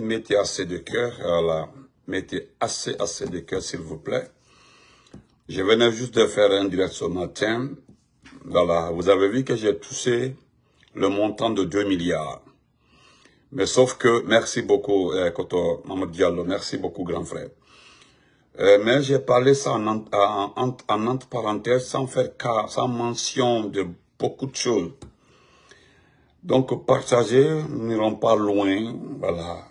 mettez assez de cœur, voilà. Mettez assez de cœur, s'il vous plaît. Je venais juste de faire un direct ce matin. Voilà, vous avez vu que j'ai touché le montant de 2 milliards. Mais sauf que, merci beaucoup, Koto Mamadou Diallo, merci beaucoup, grand frère. Mais j'ai parlé ça en entre parenthèses, sans faire cas, sans mention de beaucoup de choses. Donc, partager, nous n'irons pas loin, voilà.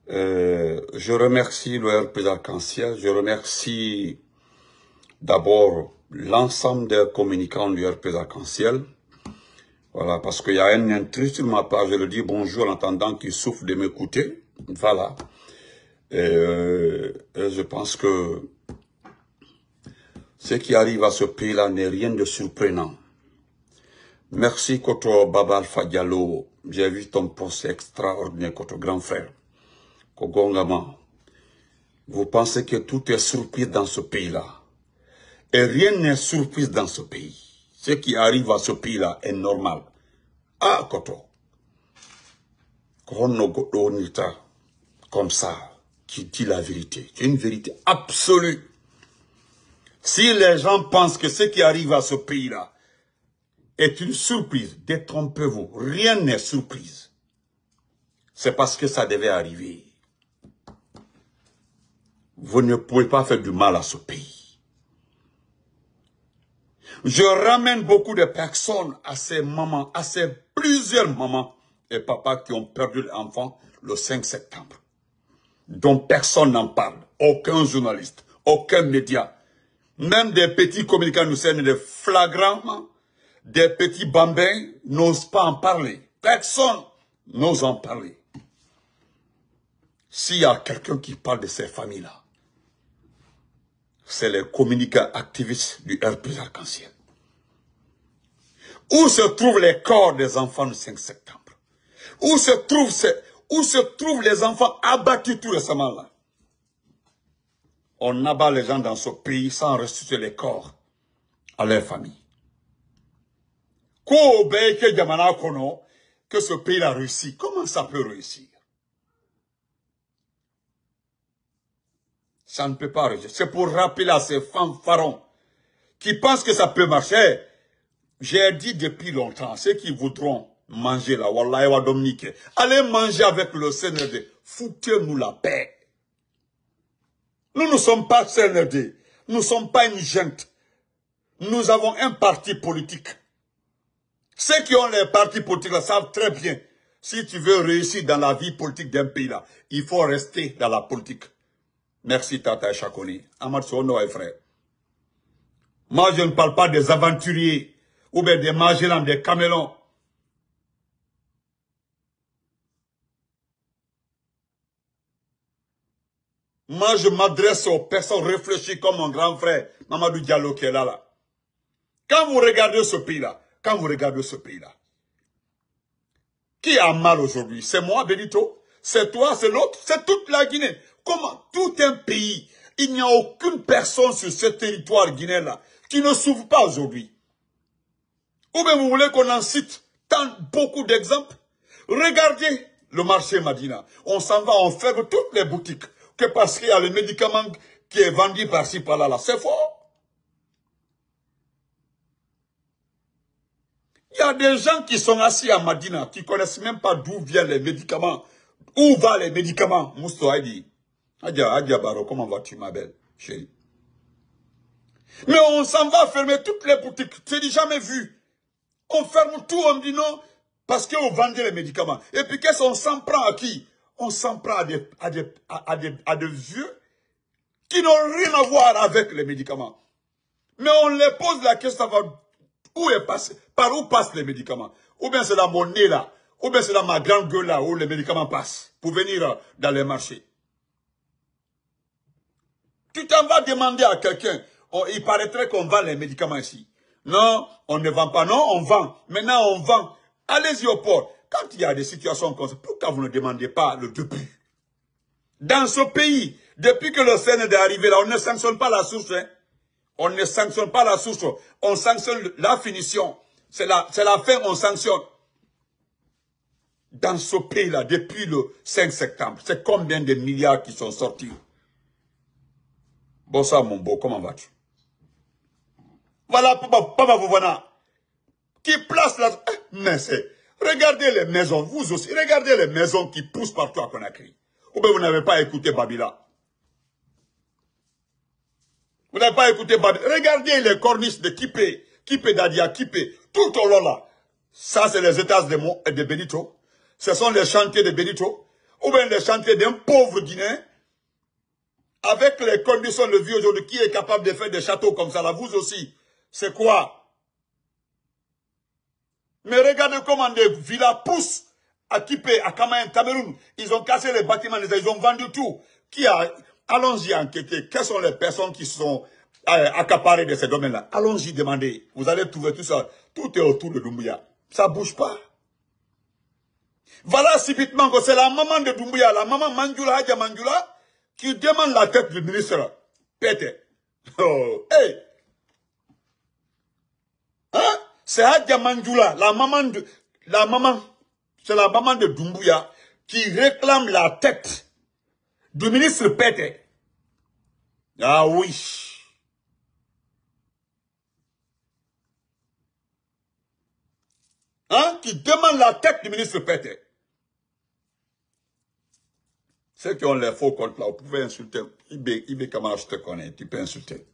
Je remercie le RP d'Arc-en-Ciel, je remercie d'abord l'ensemble des communicants du RP d'Arc-en-Ciel. Voilà, parce qu'il y a un intrus sur ma page, je le dis bonjour en attendant qu'il souffle de m'écouter. Voilà. Et je pense que ce qui arrive à ce pays-là n'est rien de surprenant. Merci, Koto Baba Alpha Diallo. J'ai vu ton poste extraordinaire, Koto grand frère. Kogongama. Vous pensez que tout est surprise dans ce pays-là. Et rien n'est surprise dans ce pays. Ce qui arrive à ce pays-là est normal. Ah, Koto. Comme ça, qui dit la vérité. C'est une vérité absolue. Si les gens pensent que ce qui arrive à ce pays-là est une surprise, détrompez-vous. Rien n'est surprise. C'est parce que ça devait arriver. Vous ne pouvez pas faire du mal à ce pays. Je ramène beaucoup de personnes à ces mamans, à ces plusieurs mamans et papas qui ont perdu l'enfant le 5 septembre. Dont personne n'en parle. Aucun journaliste, aucun média. Même des petits communicants nous servent des flagrants, des petits bambins n'osent pas en parler. Personne n'ose en parler. S'il y a quelqu'un qui parle de ces familles-là, c'est les communicants activistes du RP Arc-en-Ciel. Où se trouvent les corps des enfants du 5 septembre? Où se trouvent les enfants abattus tout récemment là? On abat les gens dans ce pays sans restituer les corps à leur famille. Que ce pays a réussi. Comment ça peut réussir? Ça ne peut pas réussir. C'est pour rappeler à ces fanfarons qui pensent que ça peut marcher. J'ai dit depuis longtemps, ceux qui voudront manger là, Wallahi wa Dominique, allez manger avec le CNRD. Foutez-nous la paix. Nous ne sommes pas CNRD. Nous ne sommes pas une junte. Nous avons un parti politique. Ceux qui ont les partis politiques là, savent très bien. Si tu veux réussir dans la vie politique d'un pays là, il faut rester dans la politique. Merci Tata Chakoni. Ahmad Sono et frère. Moi je ne parle pas des aventuriers ou bien des Magellans, des Camélons. Moi je m'adresse aux personnes réfléchies comme mon grand frère Mamadou Diallo qui est là. Quand vous regardez ce pays-là, qui a mal aujourd'hui? C'est moi, Benito? C'est toi, c'est l'autre? C'est toute la Guinée. Comment? Tout un pays. Il n'y a aucune personne sur ce territoire guinéen-là qui ne souffre pas aujourd'hui. Ou bien vous voulez qu'on en cite beaucoup d'exemples? Regardez le marché Madina. On s'en va, on ferme toutes les boutiques. Que parce qu'il y a le médicament qui est vendu par-ci, par-là. C'est faux. Il y a des gens qui sont assis à Madina, qui ne connaissent même pas d'où viennent les médicaments. Où vont les médicaments? Mousto Aidi. Adia Baro, comment vas-tu, ma belle chérie? Mais on s'en va fermer toutes les boutiques. Tu n'as jamais vu. On ferme tout, on dit non, parce qu'on vendait les médicaments. Et puis qu'est-ce qu'on s'en prend à qui? On s'en prend à des vieux qui n'ont rien à voir avec les médicaments. Mais on les pose la question, par où passent les médicaments? Ou bien c'est la monnaie là, ou bien c'est là ma grande gueule là où les médicaments passent pour venir dans les marchés. Tu t'en vas demander à quelqu'un, il paraîtrait qu'on vend les médicaments ici. Non, on ne vend pas. Non, on vend. Maintenant, on vend. Allez-y au port. Quand il y a des situations comme ça, pourquoi vous ne demandez pas le début? Dans ce pays, depuis que le CNRD est arrivé là, on ne sanctionne pas la source. Hein? On ne sanctionne pas la source. On sanctionne la finition. C'est la fin, on sanctionne. dans ce pays-là, depuis le 5 septembre, c'est combien de milliards qui sont sortis? Bonsoir mon beau, comment vas-tu? Voilà, Papa Vovana, qui place la... Mais c'est... Regardez les maisons, vous aussi, regardez les maisons qui poussent partout à Conakry. Ou bien vous n'avez pas écouté Babila. Vous n'avez pas écouté Babila. Regardez les corniches de Kipé, Kipé Dadia, Kipé, tout au long là. Ça, c'est les états de Benito. Ce sont les chantiers de Benito. Ou bien les chantiers d'un pauvre Guinéen. Avec les conditions de vie aujourd'hui, qui est capable de faire des châteaux comme ça là, vous aussi. C'est quoi? Mais regardez comment des villas poussent à Kipé, à Kamaïn, Cameroun. Ils ont cassé les bâtiments, ils ont vendu tout. Qui a... Allons-y enquêter. Quelles sont les personnes qui sont accaparées de ces domaines-là? Allons-y demander. Vous allez trouver tout ça. Tout est autour de Doumbouya. Ça ne bouge pas. Voilà subitement que c'est la maman de Doumbouya, la maman Manjula, Hadja Manjula, qui demande la tête du ministre. Pété. Oh, hey! Hein? C'est Hadja Manjula, c'est la maman de Doumbouya qui réclame la tête du ministre Pété. Ah oui. Hein? Qui demande la tête du ministre Pété. Ceux qui ont les faux comptes là, vous pouvez insulter. Ibé Kamara, je te connais, tu peux insulter.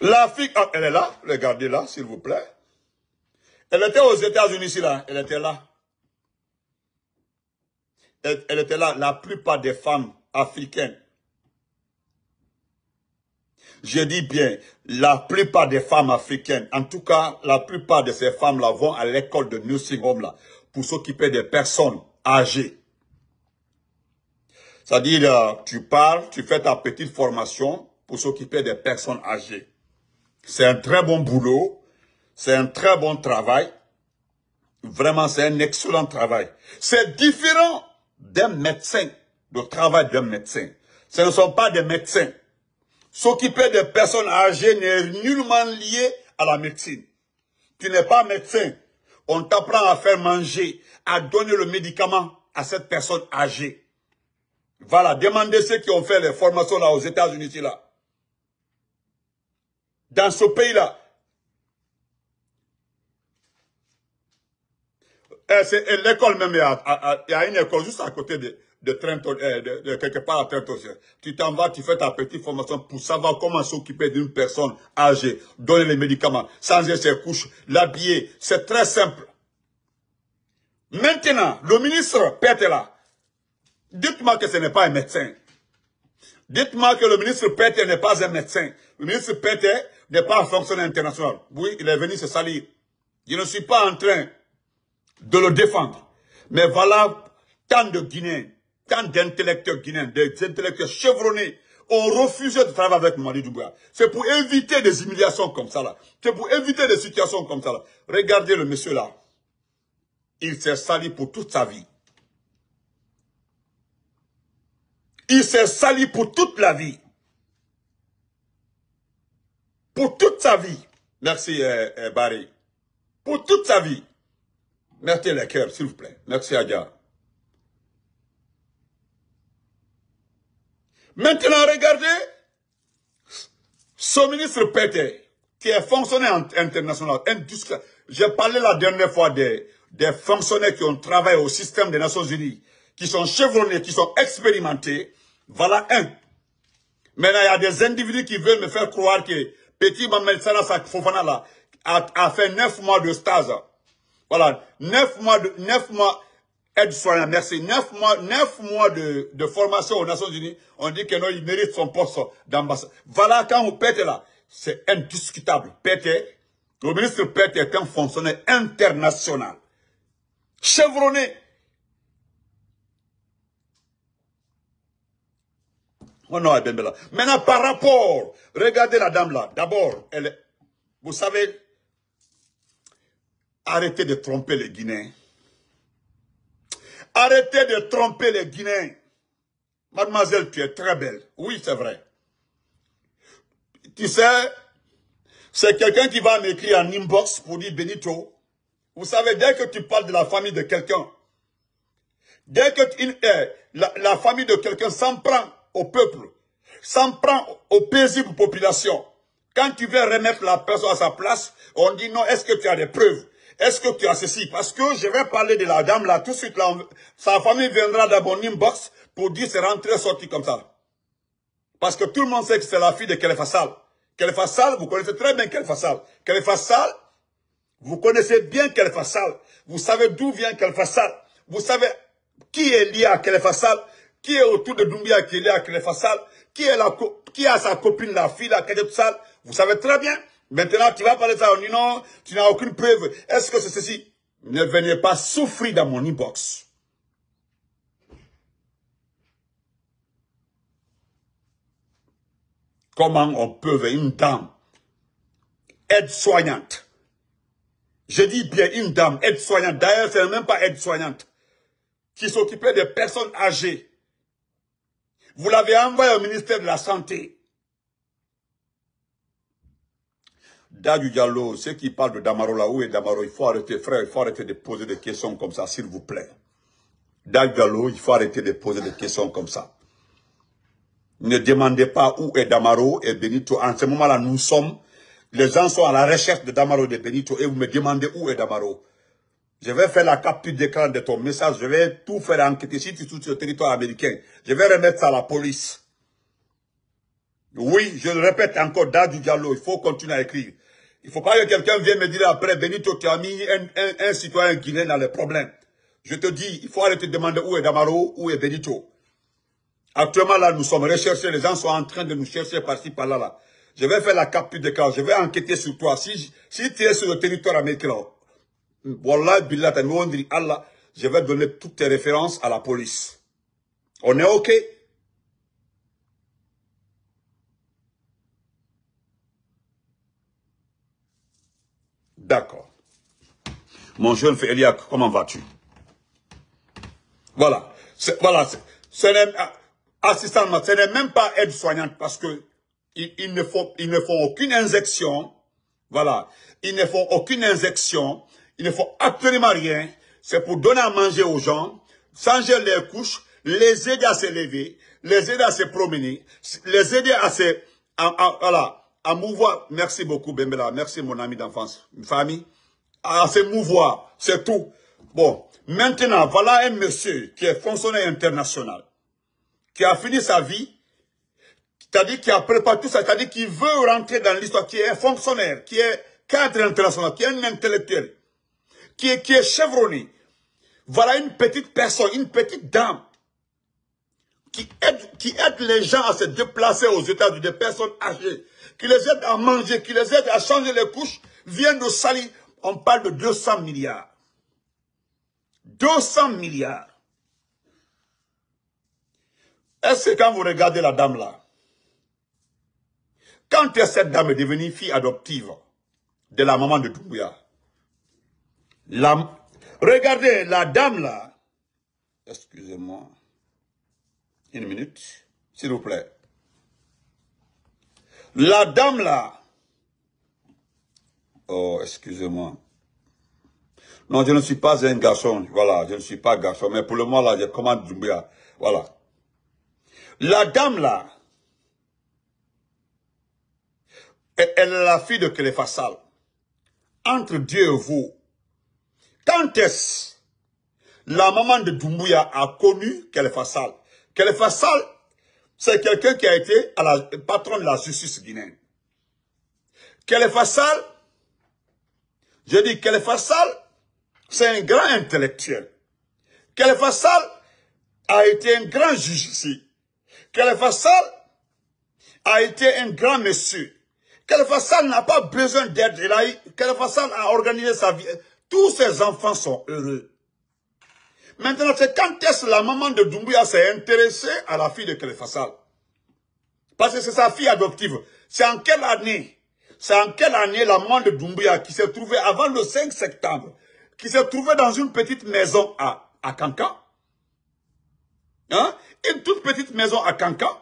La fille, ah, elle est là, regardez-la, s'il vous plaît. Elle était aux États-Unis ici, là, elle était là. Elle était là, la plupart des femmes africaines. Je dis bien, la plupart des femmes africaines, en tout cas, la plupart de ces femmes-là vont à l'école de nursing home, là, pour s'occuper des personnes âgées. C'est-à-dire, tu parles, tu fais ta petite formation pour s'occuper des personnes âgées. C'est un très bon boulot, c'est un très bon travail. Vraiment, c'est un excellent travail. C'est différent d'un médecin, le travail d'un médecin. Ce ne sont pas des médecins. S'occuper des personnes âgées n'est nullement lié à la médecine. Tu n'es pas médecin. On t'apprend à faire manger, à donner le médicament à cette personne âgée. Voilà, demandez ceux qui ont fait les formations là aux États-Unis là. Dans ce pays-là, l'école même, il y a une école juste à côté de Trenton, de quelque part à Trenton. Tu t'en vas, tu fais ta petite formation pour savoir comment s'occuper d'une personne âgée, donner les médicaments, changer ses couches, l'habiller. C'est très simple. Maintenant, le ministre Pété là, dites-moi que ce n'est pas un médecin. Dites-moi que le ministre Pété n'est pas un médecin. Le ministre Pété n'est pas un fonctionnaire international. Oui, il est venu se salir. Je ne suis pas en train de le défendre. Mais voilà, tant de Guinéens, tant d'intellectuels guinéens, des intellectuels chevronnés ont refusé de travailler avec Mamadi Doumbouya. C'est pour éviter des humiliations comme ça là. C'est pour éviter des situations comme ça là. Regardez le monsieur là. Il s'est sali pour toute sa vie. Il s'est sali pour toute la vie. Pour toute sa vie. Merci Barry. Pour toute sa vie. Mettez les cœurs, s'il vous plaît. Merci Adja. Maintenant, regardez ce ministre Pété, qui est fonctionnaire international, industriel. J'ai parlé la dernière fois des fonctionnaires qui ont travaillé au système des Nations Unies, qui sont chevronnés, qui sont expérimentés. Voilà un. Maintenant, il y a des individus qui veulent me faire croire que Petit Mamel Sana Fofana là a fait 9 mois de stage. Voilà, 9 mois aide-soignant, merci. 9 mois de formation aux Nations Unies. On dit que non, il mérite son poste d'ambassade. Voilà, quand on pète là, c'est indiscutable. Pété, le ministre Pété est un fonctionnaire international. Chevronné. Oh non, maintenant, par rapport, regardez la dame là. D'abord, vous savez, arrêtez de tromper les Guinéens. Arrêtez de tromper les Guinéens. Mademoiselle, tu es très belle. Oui, c'est vrai. Tu sais, c'est quelqu'un qui va m'écrire en inbox pour dire Benito, Vous savez, dès que tu parles de la famille de quelqu'un, dès que la famille de quelqu'un s'en prend au peuple, s'en prend aux paisibles populations, quand tu veux remettre la personne à sa place, on dit non, est-ce que tu as des preuves? Est-ce que tu as ceci? Parce que je vais parler de la dame là, tout de suite, là, sa famille viendra dans mon inbox pour dire c'est rentré, sorti comme ça. Parce que tout le monde sait que c'est la fille de Khalifa Sall. Khalifa Sall, vous connaissez très bien Khalifa Sall. Khalifa Sall, vous connaissez bien Khalifa Sall. Vous savez d'où vient Khalifa Sall. Vous savez qui est lié à Khalifa Sall, qui est autour de Doumbouya qui est lié à Khalifa Sall, qui a sa copine, la fille, la Khalifa Sall. Vous savez très bien. Maintenant, tu vas parler de ça, on dit non, tu n'as aucune preuve. Est-ce que c'est ceci? Ne venez pas souffrir dans mon inbox. Comment on peut, une dame, aide-soignante. Je dis bien une dame, aide-soignante. D'ailleurs, ce n'est même pas aide-soignante. Qui s'occupait des personnes âgées. Vous l'avez envoyé au ministère de la Santé. Dadju Diallo, ceux qui parlent de Damaro là, où est Damaro? Il faut arrêter, frère, il faut arrêter de poser des questions comme ça, s'il vous plaît. Dadju Diallo, il faut arrêter de poser des questions comme ça. Ne demandez pas où est Damaro et Benito. En ce moment-là, les gens sont à la recherche de Damaro et de Benito et vous me demandez où est Damaro. Je vais faire la capture d'écran de ton message, je vais tout faire enquêter si tu es sur le territoire américain. Je vais remettre ça à la police. Oui, je le répète encore, Dadju Diallo, il faut continuer à écrire. Il ne faut pas que quelqu'un vienne me dire après, Benito, tu as mis un citoyen guinéen dans les problèmes. Je te dis, il faut arrêter de demander où est Damaro, où est Benito. Actuellement, là, nous sommes recherchés, les gens sont en train de nous chercher par-ci, par-là. Là. Je vais faire la capture d'écran, je vais enquêter sur toi. Si tu es sur le territoire américain, Wallah, Billah, Allah, je vais donner toutes tes références à la police. On est OK? D'accord. Mon jeune frère Eliak, comment vas-tu? Voilà. Assistant, ce n'est même pas aide-soignante parce que ils ne font aucune injection. Voilà. Ils ne font aucune injection. Ils ne font absolument rien. C'est pour donner à manger aux gens, changer les couches, les aider à se lever, les aider à se promener, les aider à mouvoir. Merci beaucoup, Bembela. Merci, mon ami d'enfance. Famille. À se mouvoir. C'est tout. Bon. Maintenant, voilà un monsieur qui est fonctionnaire international, qui a fini sa vie, c'est-à-dire qui a préparé tout ça, c'est-à-dire qui veut rentrer dans l'histoire, qui est un fonctionnaire, qui est cadre international, qui est un intellectuel, qui est chevronné. Voilà une petite personne, une petite dame, qui aide les gens à se déplacer aux États-Unis, des personnes âgées, qui les aide à manger, qui les aide à changer les couches, vient de salir. On parle de 200 milliards. 200 milliards. Est-ce que quand vous regardez la dame là, quand cette dame est devenue fille adoptive de la maman de Doumbouya, regardez la dame là, excusez-moi, une minute, s'il vous plaît. La dame là, oh, excusez-moi. Non, je ne suis pas un garçon, voilà, je ne suis pas garçon, mais pour le moment là, je commande Doumbouya, voilà. La dame là, elle est la fille de Khalifa Sall. Entre Dieu et vous, quand est-ce la maman de Doumbouya a connu Khalifa Sall? Khalifa Sall, c'est quelqu'un qui a été patron de la justice guinéenne. Khalifa Sall, je dis Khalifa Sall, c'est un grand intellectuel. Khalifa Sall a été un grand juge ici. Khalifa Sall a été un grand monsieur. Khalifa Sall n'a pas besoin d'aide. Khalifa Sall a organisé sa vie. Tous ses enfants sont heureux. Maintenant, c'est quand est-ce la maman de Doumbouya s'est intéressée à la fille de Khalifa Sall? Parce que c'est sa fille adoptive. C'est en quelle année? C'est en quelle année la maman de Doumbouya qui s'est trouvée avant le 5 septembre, qui s'est trouvée dans une petite maison à Kankan? Hein? Une toute petite maison à Kankan,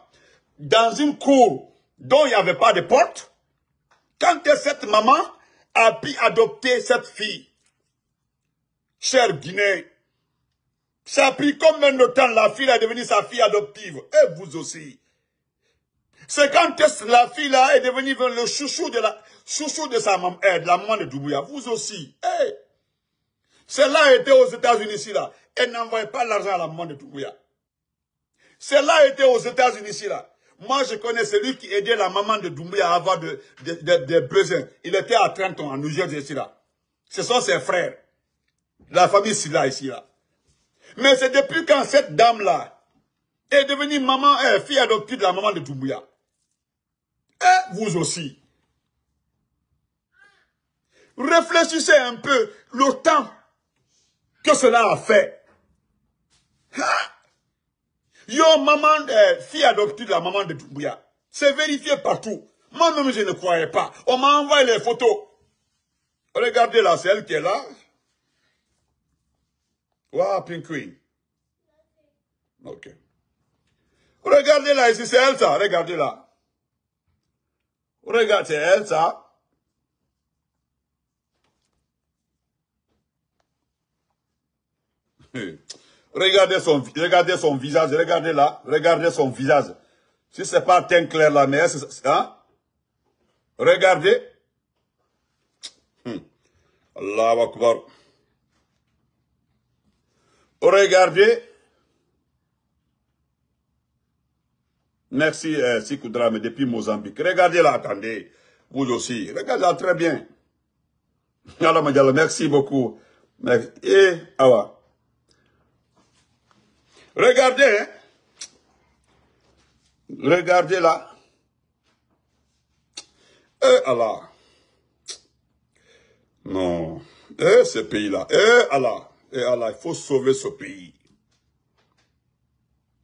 dans une cour dont il n'y avait pas de porte. Quand cette maman a pu adopter cette fille, cher Guinée. Ça a pris combien de temps la fille est devenue sa fille adoptive? Et vous aussi. C'est quand la fille là est devenue le chouchou de sa maman, de la maman de Doumbouya. Vous aussi. Hey. Celle-là était aux États-Unis ici là. Elle n'envoyait pas l'argent à la maman de Doumbouya. Celle-là était aux États-Unis ici là. Moi, je connais celui qui aidait la maman de Doumbouya à avoir des besoins. Il était à Trenton, en New Jersey ici là. Ce sont ses frères. La famille Silla ici là. Mais c'est depuis quand cette dame-là est devenue maman, fille adoptive de la maman de Doumbouya. Et vous aussi. Réfléchissez un peu le temps que cela a fait. Yo, maman, fille adoptive de la maman de Doumbouya. C'est vérifié partout. Moi-même, je ne croyais pas. On m'a envoyé les photos. Regardez là, c'est elle qui est là. Wow, Pink Queen. Ok. Regardez là, ici, c'est elle ça. Regardez là. Regardez, c'est elle ça. Regardez son visage, regardez là, regardez son visage. Si c'est pas teint clair là, mais c'est hein? Regardez. Allahu Akbar. Regardez. Merci Sikoudra, mais depuis Mozambique. Regardez là, attendez. Vous aussi. Regardez là, très bien. Merci beaucoup. Merci. Et, awa. Regardez, hein. Regardez là. Allah. Non. Ce pays-là. Allah. Allah, il faut sauver ce pays.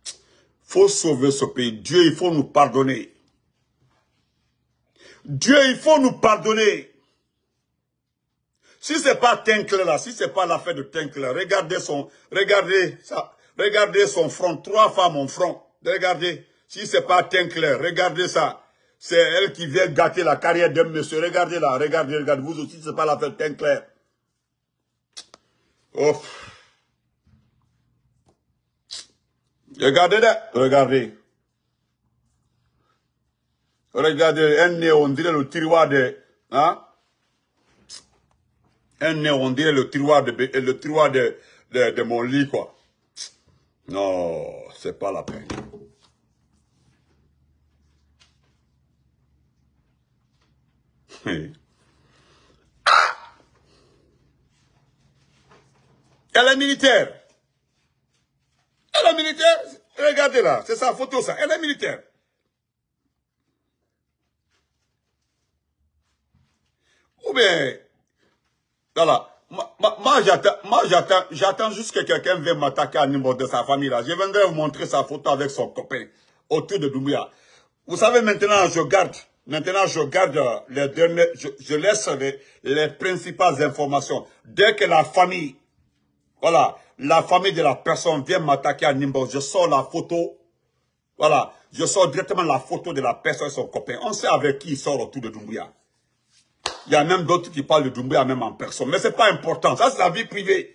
Il faut sauver ce pays. Dieu, il faut nous pardonner. Dieu, il faut nous pardonner. Si c'est pas Tinkler là, si c'est pas l'affaire de Tinkler, regardez ça. Regardez son front, 3 femmes en front. Regardez, si c'est pas Tinkler, regardez ça. C'est elle qui vient gâter la carrière d'un monsieur. Regardez là, regardez, vous aussi, c'est pas l'affaire de Tinkler. Oh. Regardez là, regardez. Regardez, un nez, on dirait le tiroir de... Hein? Un nez, on dirait le tiroir de mon lit, quoi. Non, c'est pas la peine. Elle est militaire. Elle est militaire. Regardez là, c'est sa photo ça. Elle est militaire. Ou bien, voilà. Moi j'attends juste que quelqu'un vienne m'attaquer à niveau de sa famille là. Je viendrai vous montrer sa photo avec son copain autour de Doumbouya. Vous savez, maintenant je garde les derniers, je laisse les principales informations. Dès que la famille, voilà, la famille de la personne vient m'attaquer à Nimbo, je sors la photo, voilà, je sors directement la photo de la personne et son copain. On sait avec qui il sort autour de Doumbouya. Il y a même d'autres qui parlent de Doumbouya même en personne. Mais ce n'est pas important. Ça, c'est la vie privée.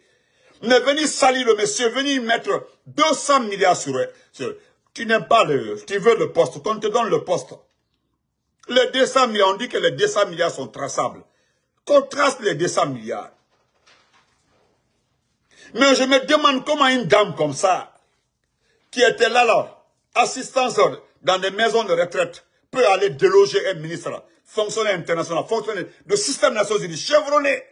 Ne venez salir le monsieur, venez mettre 200 milliards sur tu n'aimes pas tu veux le poste, qu'on te donne le poste. Les 200 milliards, on dit que les 200 milliards sont traçables. Qu'on trace les 200 milliards. Mais je me demande comment une dame comme ça, qui était là, assistance dans des maisons de retraite, peut aller déloger un ministre, fonctionnaire international, fonctionnaire de système des Nations Unies, chevronné.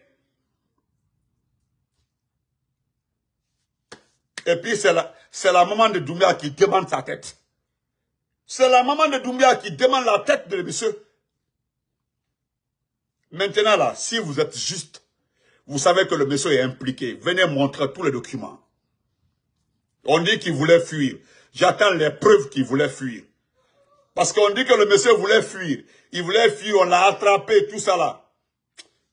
Et puis c'est la maman de Doumbouya qui demande sa tête. C'est la maman de Doumbouya qui demande la tête de monsieur. Maintenant là, si vous êtes juste, vous savez que le monsieur est impliqué. Venez montrer tous les documents. On dit qu'il voulait fuir. J'attends les preuves qu'il voulait fuir. Parce qu'on dit que le monsieur voulait fuir. Il voulait fuir, on l'a attrapé, tout ça là.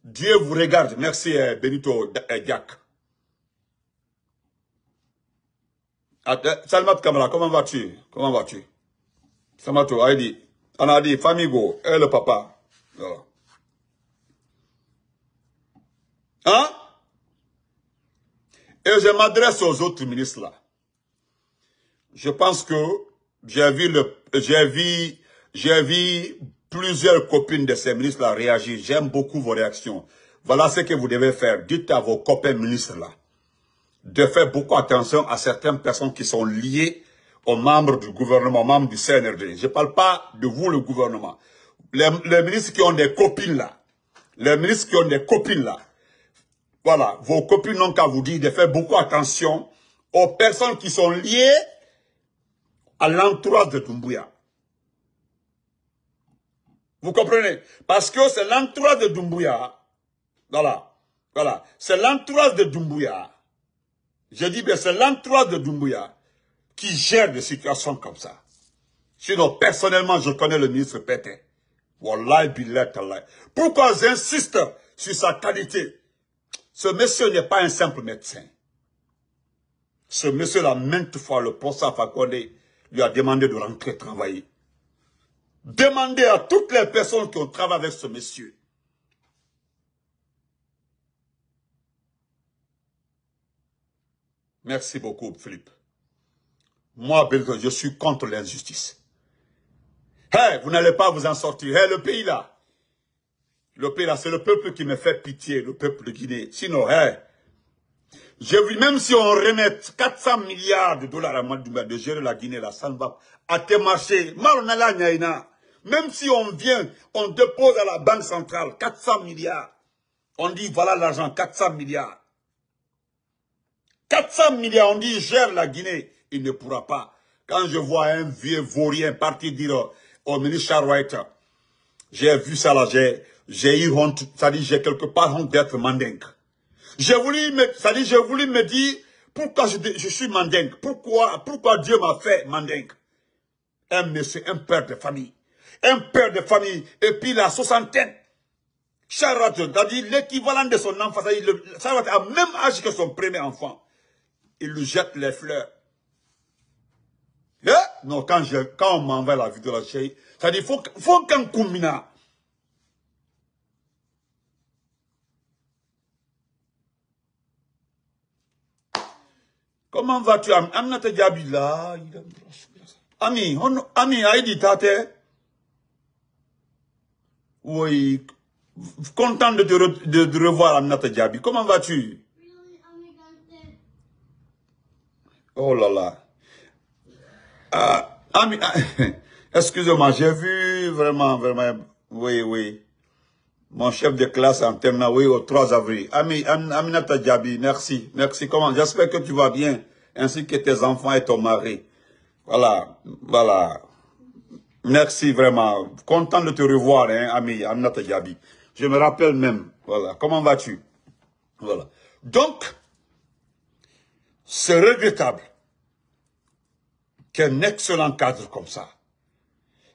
Dieu vous regarde. Merci Benito Diak. Salmat Kamara, comment vas-tu? Comment vas-tu? Samato, Aïdi. On a dit, famille go, et le papa. Hein? Et je m'adresse aux autres ministres là. Je pense que j'ai vu plusieurs copines de ces ministres là réagir. J'aime beaucoup vos réactions. Voilà ce que vous devez faire. Dites à vos copains ministres là de faire beaucoup attention à certaines personnes qui sont liées aux membres du gouvernement, aux membres du CNRD. Je ne parle pas de vous, le gouvernement. Les ministres qui ont des copines là. Les ministres qui ont des copines là. Voilà, vos copines n'ont qu'à vous dire de faire beaucoup attention aux personnes qui sont liées à l'entourage de Doumbouya. Vous comprenez? Parce que c'est l'entourage de Doumbouya. Voilà. C'est l'entourage de Doumbouya. Je dis bien, c'est l'entourage de Doumbouya qui gère des situations comme ça. Sinon, personnellement, je connais le ministre Pétain. Wallahi billah tallah. Pourquoi j'insiste sur sa qualité? Ce monsieur n'est pas un simple médecin. Ce monsieur-là, maintes fois, le professeur Fakonde lui a demandé de rentrer travailler. Demandez à toutes les personnes qui ont travaillé avec ce monsieur. Merci beaucoup, Philippe. Moi, je suis contre l'injustice. Hey, vous n'allez pas vous en sortir. Hey, le pays là, c'est le peuple qui me fait pitié, le peuple de Guinée. Sinon, hey, même si on remet 400 milliards de dollars à Madoumba de gérer la Guinée, là, ça ne va pas. À tes marchés, même si on vient, on dépose à la Banque centrale 400 milliards. On dit, voilà l'argent, 400 milliards. 400 milliards, on dit, gère la Guinée. Il ne pourra pas. Quand je vois un vieux vaurien partir dire au ministre Charwright, j'ai vu ça là, j'ai eu honte, ça dit, j'ai quelque part honte d'être mandingue. J'ai voulu me dire, pourquoi je suis mandingue? Pourquoi Dieu m'a fait mandingue? Un monsieur, un père de famille. Un père de famille, et puis la soixantaine. Charwright, c'est-à-dire l'équivalent de son enfant, Charwright a même âge que son premier enfant. Il lui jette les fleurs. Eh? Non, quand on m'envoie la vidéo de la chérie, ça dit, faut qu'un combina. Comment vas-tu, Aminata Diaby là? Ami, Aïdi Tate? Oui, content de te revoir, Aminata Diaby. Comment vas-tu? Oh là là. Excusez-moi, j'ai vu vraiment, oui. Mon chef de classe en terminale, oui, au 3 avril. Aminata Diaby, merci. Comment? J'espère que tu vas bien, ainsi que tes enfants et ton mari. Voilà. Merci vraiment. Content de te revoir, hein, Aminata Diaby. Je me rappelle même. Voilà. Comment vas-tu? Voilà. Donc, c'est regrettable qu'un excellent cadre comme ça,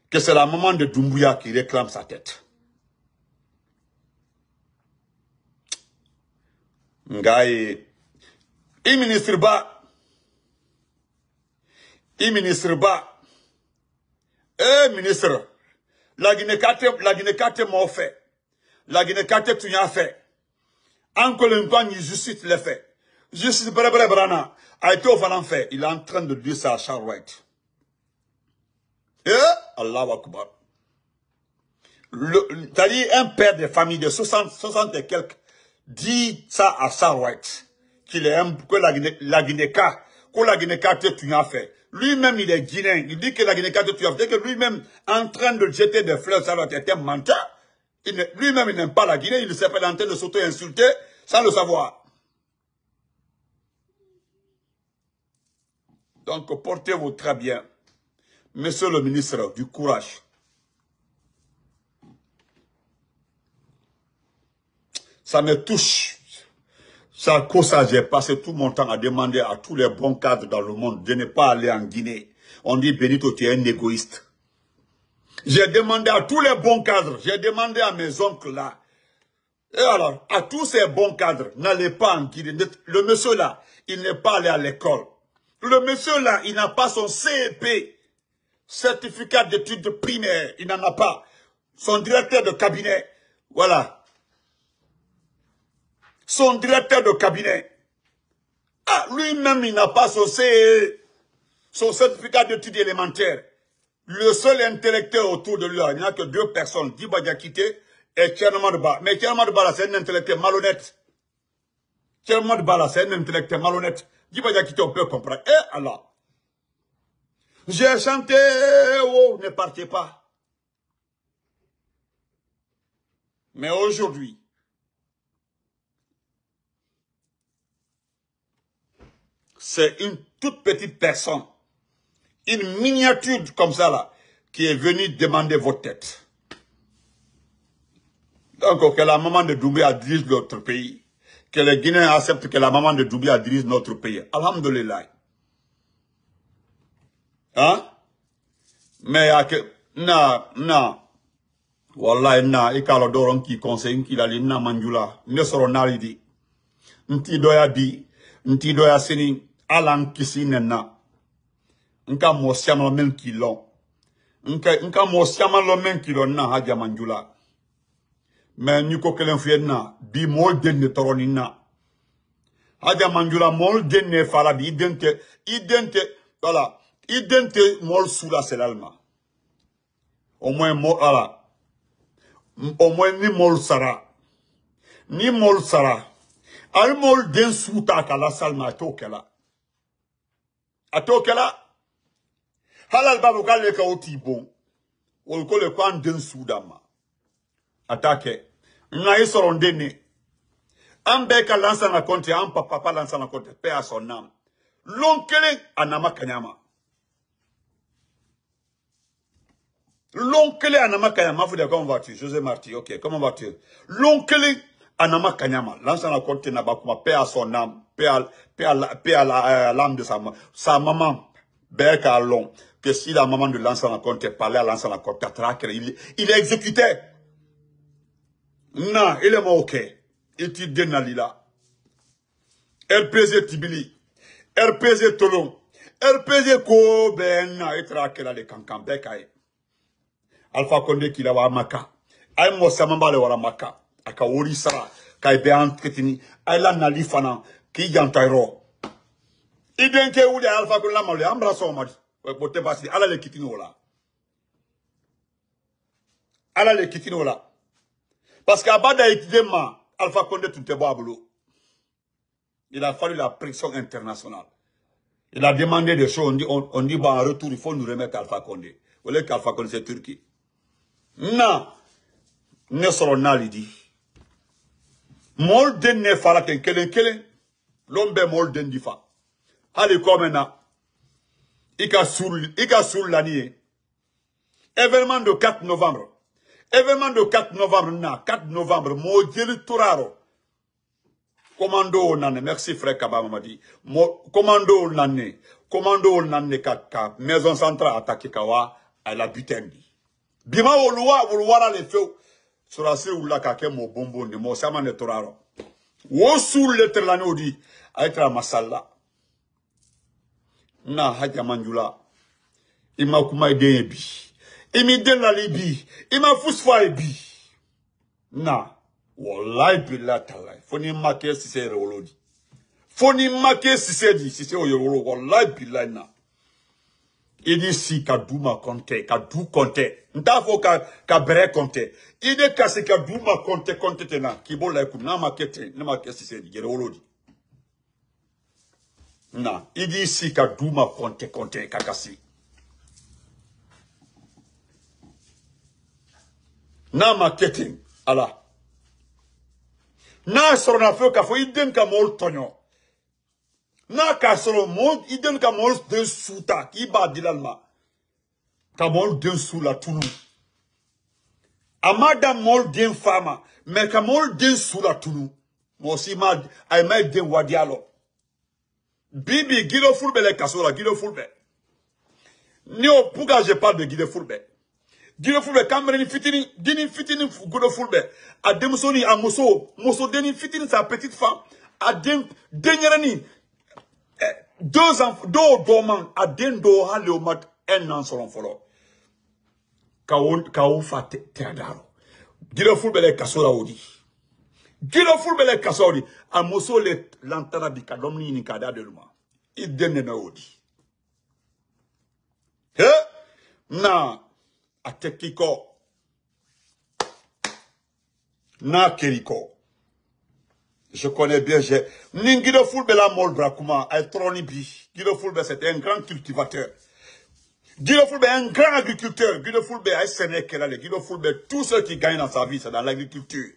que c'est la maman de Doumbouya qui réclame sa tête. Ngaye, ministre la Guinée-Kate m'a fait, la Guinée-Kate tu as fait, encore une fois, justice l'a fait. Justice Brana a été au Valan fait. Il est en train de dire ça à Charwright. Allahu Akbar. C'est-à-dire un père de famille de 60 et quelques dit ça à Charwright. Qu'il est que la Guinée-Kate tu as fait. Lui-même, il est guinéen. Il dit que la Guinée-Kate tu as fait. Que lui-même, en train de jeter des fleurs, ça doit être un menteur. Lui-même, il n'aime pas la Guinée. Il s'appelle en train de s'auto-insulter sans le savoir. Donc, portez-vous très bien. Monsieur le ministre, du courage. Ça me touche. Ça, à cause ça, j'ai passé tout mon temps à demander à tous les bons cadres dans le monde de ne pas aller en Guinée. On dit, Benito, tu es un égoïste. J'ai demandé à tous les bons cadres, j'ai demandé à mes oncles là. Et alors, à tous ces bons cadres, n'allez pas en Guinée. Le monsieur là, il n'est pas allé à l'école. Le monsieur là, il n'a pas son CEP, certificat d'études primaires, il n'en a pas. Son directeur de cabinet, voilà. Son directeur de cabinet, Ah, lui-même, il n'a pas son certificat d'études élémentaires. Le seul intellectuel autour de lui, il n'y a que 2 personnes, Diba Diakité et Tchernomadba. Mais Tchernomadba, c'est un intellectuel malhonnête. Tchernomadba, c'est un intellectuel malhonnête. Diba Diakité, on peut comprendre. Eh Allah. J'ai chanté, oh, ne partez pas. Mais aujourd'hui, c'est une toute petite personne, une miniature comme ça là, qui est venue demander votre tête. Donc, que la maman de Doumbouya dirige notre pays, que les Guinéens acceptent que la maman de Doumbouya dirige notre pays. Alhamdulillah. Hein? Mais, Wallahi, ikalo doron ki conseil ki la na manjula, ne soro naridi. Nti doya sini, alan kisi nena. Nka mo siama men kilon. Nka mo siama lo men kilon na haja manjula. Mais nyuko kelen fienna, bi mol den ne toronina. Haja manjula mol den ne fala bi idente, voilà. Idente mol soula c'est l'alma. Au moins mol, voilà. Au moins ni mol sara. Ni mol sara. Al mol den souta kala salma atokela. Atokela. Halal babu kale ka oti bon. Wol ko le kwan den soudama. Attaque. Nga isoron dene. Ambe ka lansa na konte, am papa lansa na konte, paix à son âme. L'oncle anama kanyama. L'oncle anama kanyama, vous dire comment vas-tu? José Marty, ok, comment vas-tu? L'oncle anama kanyama, lansa na konte na bakuma, paix à son âme, paix à l'âme de sa maman, Beka long, que si la maman de lansa na konte parlait à lansa na konte, il exécutait. Non, il est mort, ok. Il dit Nalila. RPZ Tibili. RPZ Tolon. RPZ Ko Ben Etra Kela de Kankan Bekaye. Alpha Condé qui l'a maka. Aïe mo samamba le wara maka. Aka wori sara. Ka ebe entretini. Aïe la nalifana. Ki yantairo. Idenke ou de Alpha Condé la maule. Ambra so madi. Bote basi. Ala le kitino la. Ala le kitino la. Parce qu'à Bada Itidema, Alpha Condé tout est boulot. Il a fallu la pression internationale. Il a demandé des choses. On dit bon, en retour, il faut nous remettre Alpha Condé. Vous voulez qu'Alpha Condé c'est Turquie? Non. Ne sera pas dit. Molden ne fera qu'un kelen. L'homme molden difa. Allez, comme maintenant. Ika sur l'année. Événement de 4 novembre. Événement de 4 novembre, 4 novembre, Modjeli Touraro. Commando nane, merci frère Kaba Mamadi. Commando nane ka maison centrale attaqué kawa à la butendi. Bima oluwa wala le feu. Surasi ula kake mo bombo ni mo sama ne Touraro. Wo sul le terlane odi aitra masalla. Na haja manjula. Ima kuma ide bi. Imi den la libi. Ima fusfa ebi. Na. Wallahi billah talai. Foni make si se rewolodi. Foni make si se di. Si se oyoro. Wallahi billah na. Idi si ka duma konte. Ka du konte. Nta fo ka bere konte. Ide kasi ka duma konte tena. Kibo la eku. Na make te. Na make si se di. Rewolodi. Na. Idi si ka duma konte. Kakasi. Na marketing ala na soro na feu ka fo iden ka mol tonyo na ka soro mol iden ka mol de souta ki ba dilalma ka mol de sou la tulu amada mol de fama mais ka mol de sou la tulu mo si ma ay may de wadialo bibi gido fulbe le kasola gido fulbe ni o puga je parle de gido fulbe. Dino fulbe kamere ni fitini godo fulbe a demsoni a moso deni fitini sa petite femme a denyerani 2 ans do man a den do hale o mat 1 an solon folo ka o fa te adaro dino fulbe le kasola odi Guido Fulbe le kasori. A moso le lantana bika domni ni kada de luma. Idene na odi. He? Na. Atekiko. Na keriko. Je connais bien, Guido Fulbe la molbra kuma, a tronibi. Guido Fulbe c'était un grand cultivateur. Guido Fulbe est un grand agriculteur. Guido Fulbe a Sénégal. Guido Fulbe, tout ce qui gagne dans sa vie, c'est dans l'agriculture.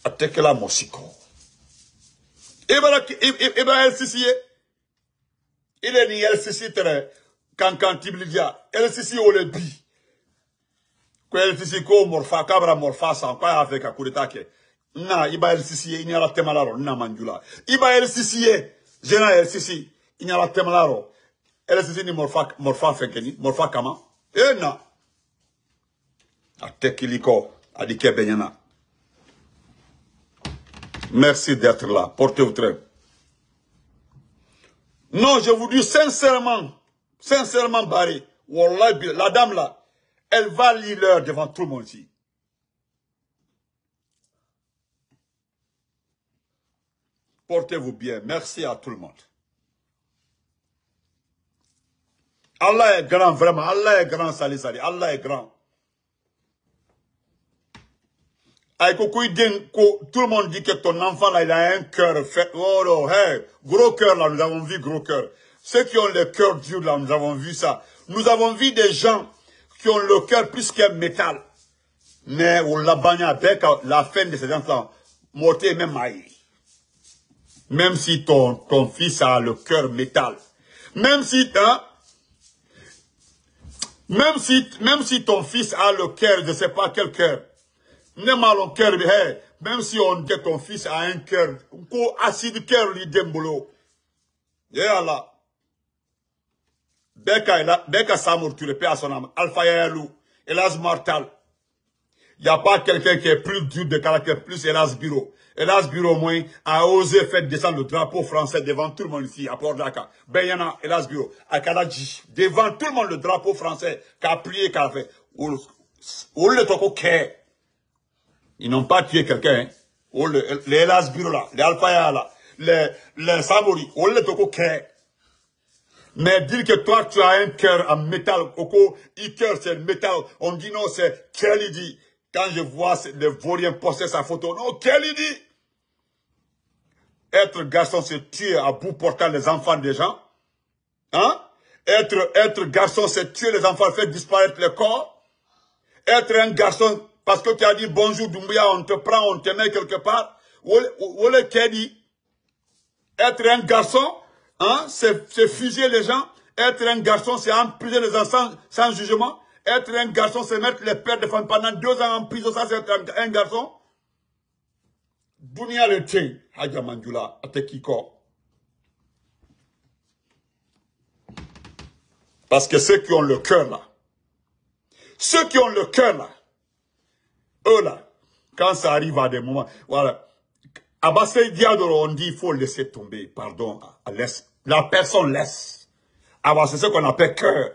Atekela Mosiko. Eba El Sisi. Il est ni El Sisi tere. Kankan Tiblidia. El Sisi Olebi. El Sisi ko morfa, kabra morfa san. Kwa Afrika kuritake. Na, Iba El Sisi, il n'y a la temalaro. Na manjula. Iba El Sisi, Général El Sisi. Il n'y a la temalaro. El Sisi ni morfa fenkeni. Morfa kama. Na. Atekiliko. Adike benyana. Merci d'être là. Portez-vous très. Non, je vous dis sincèrement, Barry, Wallahi, la dame là, elle va lire l'heure devant tout le monde ici. Portez-vous bien. Merci à tout le monde. Allah est grand, vraiment. Allah est grand, Sali. Allah est grand. Tout le monde dit que ton enfant là, il a un cœur fait. Oh, hey, gros cœur là, nous avons vu gros cœur. Ceux qui ont le cœur dur là, nous avons vu ça. Nous avons vu des gens qui ont le cœur plus qu'un métal. Mais on l'a banni avec la fin de ces enfants, morté même maï. Même si ton fils a le cœur métal. Même si ton fils a le cœur, je ne sais pas quel cœur. Même si on dit que ton fils a un cœur, acide cœur li dembolo. Ya Allah. Beka Samour, tu le paies à son âme. Alpha Yalou, Elas Mortal. Il n'y a pas quelqu'un qui est plus dur de caractère, plus Elas Bureau. Elas Bureau, moi, a osé faire descendre le drapeau français devant tout le monde ici, à Port-Dakar. Benyana, Elas Bureau, à Kadaji, devant tout le monde le drapeau français, qu'a prié, qu'a fait. Ou le toko kè. Ils n'ont pas tué quelqu'un, hein. Les Elas Bureau là, les Alpha là, les Samori, ou le toko kè. Mais dire que toi, tu as un cœur en métal, Coco, cœur c'est le métal. On dit non, c'est Kelly dit. Quand je vois les vauriens poster sa photo, non, Kelly dit. Être garçon, c'est tuer à bout portant les enfants des gens. Hein? Être garçon, c'est tuer les enfants, faire disparaître le corps. Être un garçon, parce que tu as dit bonjour Doumbouya, on te prend, on te met quelque part. Ou le Kelly. Être un garçon, hein, c'est fusiller les gens. Être un garçon, c'est emprisonner les enfants sans jugement. Être un garçon, c'est mettre les pères de femmes pendant 2 ans en prison. Ça, c'est être un garçon. Dunia le tien, Hadja Mandjoula, Atekiko. Parce que ceux qui ont le cœur là, eux là, quand ça arrive à des moments, voilà. Abassé Diadoro, on dit il faut laisser tomber, pardon, la personne laisse. Abassé, c'est ce qu'on appelle cœur.